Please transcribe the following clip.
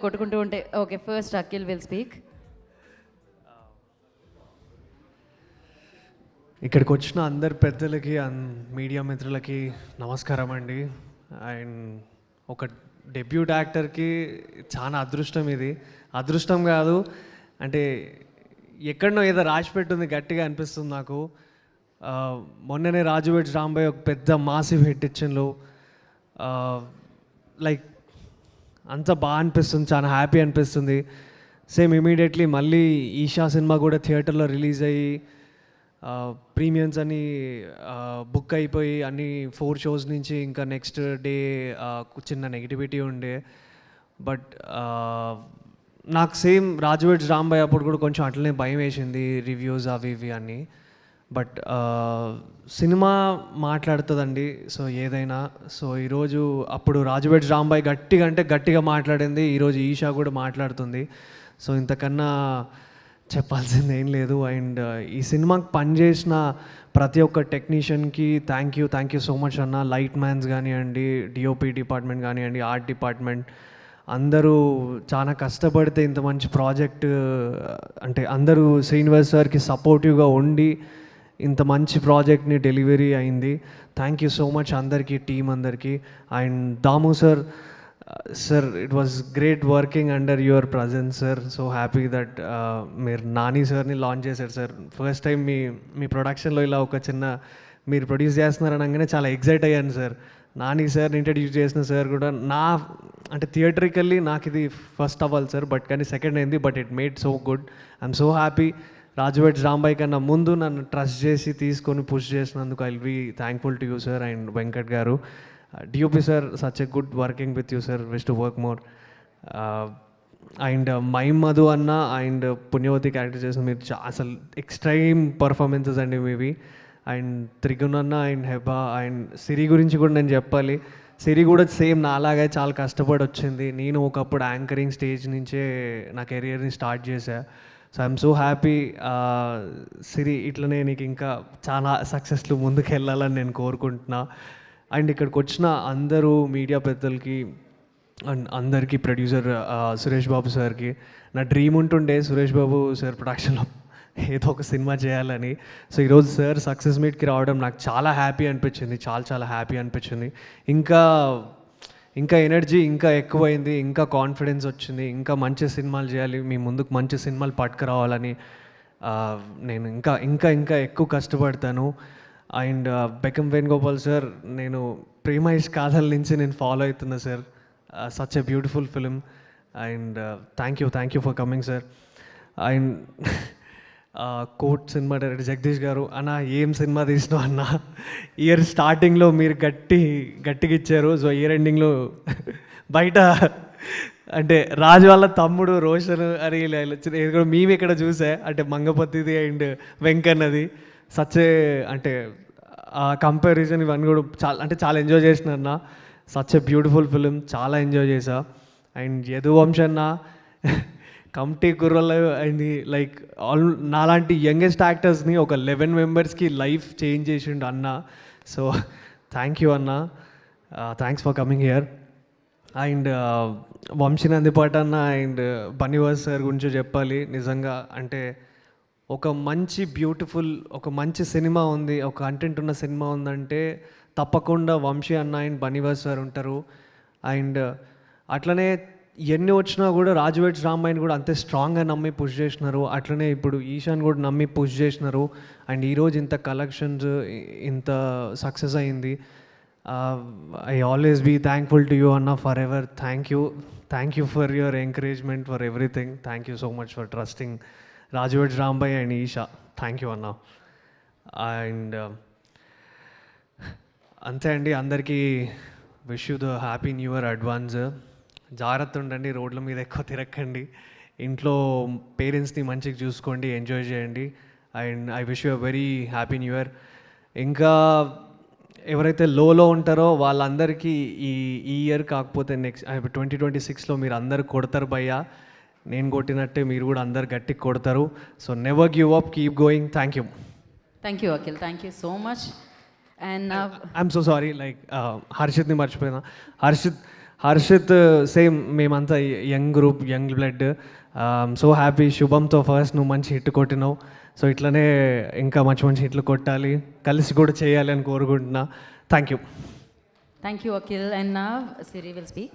కొట్టుకుంటూ ఉంటే okay first Akhil will speak. ఇక్కడికి వచ్చిన అందరు పెద్దలకి మీడియా మిత్రులకి నమస్కారం అండి. అండ్ ఒక డెబ్యూట్ యాక్టర్కి చాలా అదృష్టం ఇది. అదృష్టం కాదు అంటే ఎక్కడనో ఏదో రాసిపెట్టుంది గట్టిగా అనిపిస్తుంది నాకు. మొన్ననే రాజు వెడ్స్ రాంబాయ్ ఒక పెద్ద మాసివ్ హిట్ ఇచ్చిండ్రు. లైక్ అంత బాగా అనిపిస్తుంది, చాలా హ్యాపీ అనిపిస్తుంది. సేమ్ ఇమీడియట్లీ మళ్ళీ ఈషా సినిమా కూడా థియేటర్లో రిలీజ్ అయ్యి ప్రీమియమ్స్ అని బుక్ అయిపోయి అన్ని 4 షోస్ నుంచి ఇంకా నెక్స్ట్ డే చిన్న నెగిటివిటీ ఉండే. బట్ నాకు సేమ్ రాజు వెడ్స్ రాంబాయ్ అప్పుడు కూడా కొంచెం అట్లనే భయం వేసింది, రివ్యూస్ అవి ఇవి అని. బట్ సినిమా మాట్లాడుతుందండి, సో ఏదైనా. సో ఈరోజు అప్పుడు రాజు వెడ్స్ రాంబాయ్ గట్టిగా అంటే గట్టిగా మాట్లాడింది, ఈరోజు ఈషా కూడా మాట్లాడుతుంది. సో ఇంతకన్నా చెప్పాల్సింది ఏం లేదు. అండ్ ఈ సినిమాకి పనిచేసిన ప్రతి ఒక్క టెక్నీషియన్కి థ్యాంక్ యూ సో మచ్ అన్న. లైట్ మ్యాన్స్ కానివ్వండి, డిఓపి డిపార్ట్మెంట్ కానివ్వండి, ఆర్ట్ డిపార్ట్మెంట్ అందరూ చాలా కష్టపడితే ఇంత మంచి ప్రాజెక్ట్ అంటే అందరూ శ్రీనివాస్ సార్కి సపోర్టివ్గా ఉండి ఇంత మంచి ప్రాజెక్ట్ని డెలివరీ అయింది. థ్యాంక్ యూ సో మచ్ అందరికీ, టీం అందరికీ. And Damu sir, sir it was great working under your presence sir. So happy that మీరు నాని సార్ని లాంచ్ చేశారు సార్. ఫస్ట్ టైం మీ ప్రొడక్షన్లో ఇలా ఒక చిన్న మీరు ప్రొడ్యూస్ చేస్తున్నారని అనగానే చాలా ఎగ్జైట్ అయ్యాను సార్. నాని సార్ని ఇంట్రడ్యూస్ చేసిన సార్ కూడా అంటే థియేటరికల్లీ నాకు ఇది ఫస్ట్ అవ్వాలి సార్, బట్ కానీ సెకండ్ అయింది. But it made so good. I'm so happy. Raju weds Rambai కన్నా ముందు నన్ను ట్రస్ట్ చేసి తీసుకొని పుష్ చేసినందుకు I will be thankful to you sir. And Venkat garu, DOP sir, such a good working with you sir, wish to work more. And Mime Madhu అన్న and Punyavathi character చేసిన మీరు అసలు ఎక్స్ట్రీమ్ పర్ఫార్మెన్సెస్ అండి మీవి. అండ్ త్రిగుణ్ అన్న అండ్ హెబా అండ్ సిరి గురించి కూడా నేను చెప్పాలి. సిరి కూడా సేమ్ నాలాగే చాలా కష్టపడి వచ్చింది. నేను ఒకప్పుడు యాంకరింగ్ స్టేజ్ నుంచే నా కెరియర్ని స్టార్ట్ చేశా. So I'm so happy. Siri ఇట్లనే నీకు ఇంకా చాలా సక్సెస్లు ముందుకు వెళ్ళాలని నేను కోరుకుంటున్నా. అండ్ ఇక్కడికి వచ్చిన అందరూ మీడియా పెద్దలకి అండ్ అందరికీ, ప్రొడ్యూసర్ సురేష్ బాబు సార్కి, నా డ్రీమ్ ఉంటుండే సురేష్ బాబు సార్ ప్రొడక్షన్లో ఏదో ఒక సినిమా చేయాలని. సో ఈరోజు సార్ సక్సెస్ మీట్కి రావడం నాకు చాలా హ్యాపీ అనిపించింది, చాలా హ్యాపీ అనిపించింది. ఇంకా ఎనర్జీ ఇంకా ఎక్కువైంది, ఇంకా కాన్ఫిడెన్స్ వచ్చింది, ఇంకా మంచి సినిమాలు చేయాలి, మీ ముందుకు మంచి సినిమాలు పట్టుకురావాలని నేను ఇంకా ఎక్కువ కష్టపడతాను. అండ్ బెకం వేణుగోపాల్ సార్, నేను ప్రేమ ఇష్ కాదల్ నుంచి నేను ఫాలో అవుతున్నా sir. Such a beautiful film. And thank you for coming sir. And court cinema director Jagadish గారు, అన్న ఏం సినిమా తీసినావు అన్న. ఇయర్ స్టార్టింగ్లో మీరు గట్టిగా ఇచ్చారు. సో ఇయర్ ఎండింగ్లో బయట అంటే రాజు వాళ్ళ తమ్ముడు రోషన్ అని ఇది కూడా మేము ఇక్కడ చూసా, అంటే మంగపతిది అండ్ వెంకన్నది. సచ్చే అంటే కంపారిజన్ ఇవన్నీ కూడా చాలా ఎంజాయ్ చేసిన అన్న. సచ్ ఎ బ్యూటిఫుల్ ఫిలిం, చాలా ఎంజాయ్ చేశా. అండ్ యదువంశన్న కమిటీ కుర్రలు అయింది, లైక్ నాలాంటి యంగెస్ట్ యాక్టర్స్ని ఒక 11 మెంబర్స్కి లైఫ్ చేంజ్ చేసిండు అన్న. సో థ్యాంక్ యూ అన్న, thanks for coming here. And Vamsi Nandipati అన్న అండ్ బనీవాస్ సార్ గురించి చెప్పాలి. నిజంగా అంటే ఒక మంచి బ్యూటిఫుల్ ఒక మంచి సినిమా ఉంది, ఒక కంటెంట్ ఉన్న సినిమా ఉందంటే తప్పకుండా వంశీ అన్న అండ్ బనీవాస్ సార్ ఉంటారు. అండ్ అట్లనే ఎన్ని వచ్చినా కూడా రాజు వెడ్స్ రాంబాయ్ని కూడా అంతే స్ట్రాంగ్గా నమ్మి పుష్ చేసినారు. అట్లనే ఇప్పుడు ఈశాన్ కూడా నమ్మి పుష్ చేసినారు. అండ్ ఈరోజు ఇంత కలెక్షన్స్, ఇంత సక్సెస్ అయింది. I always be thankful to you అన్న forever. Thank you for your encouragement, for everything. Thank you so much for trusting Raju weds Rambai and Eesha. Thank you అన్న. అండ్ అంతే అండి, అందరికీ wish you the happy new year advance. జాగ్రత్త ఉండండి, రోడ్ల మీద ఎక్కువ తిరగకండి, ఇంట్లో పేరెంట్స్ని మంచిగా చూసుకోండి, ఎంజాయ్ చేయండి. And I wish you a very happy new year. ఇంకా ఎవరైతే లోలో ఉంటారో వాళ్ళందరికీ ఈ ఇయర్ కాకపోతే నెక్స్ట్ 2026లో మీరు అందరు కొడతారు భయ్యా, నేను కొట్టినట్టే మీరు కూడా అందరు గట్టిగా కొడతారు. So never give up, keep going. Thank you Akhil, thank you so much. And I'm so sorry, like హర్షిత్ని మర్చిపోయినా. హర్షిత్ సేమ్ మేమంతా young group, young blood. So happy శుభంతో ఫస్ట్ నువ్వు మంచి హిట్ కొట్టినావు. సో ఇట్లనే ఇంకా మంచి మంచి హిట్లు కొట్టాలి, కలిసి కూడా చేయాలి అని కోరుకుంటున్నా. Thank you. Thank you, Akhil. And now Siri will speak.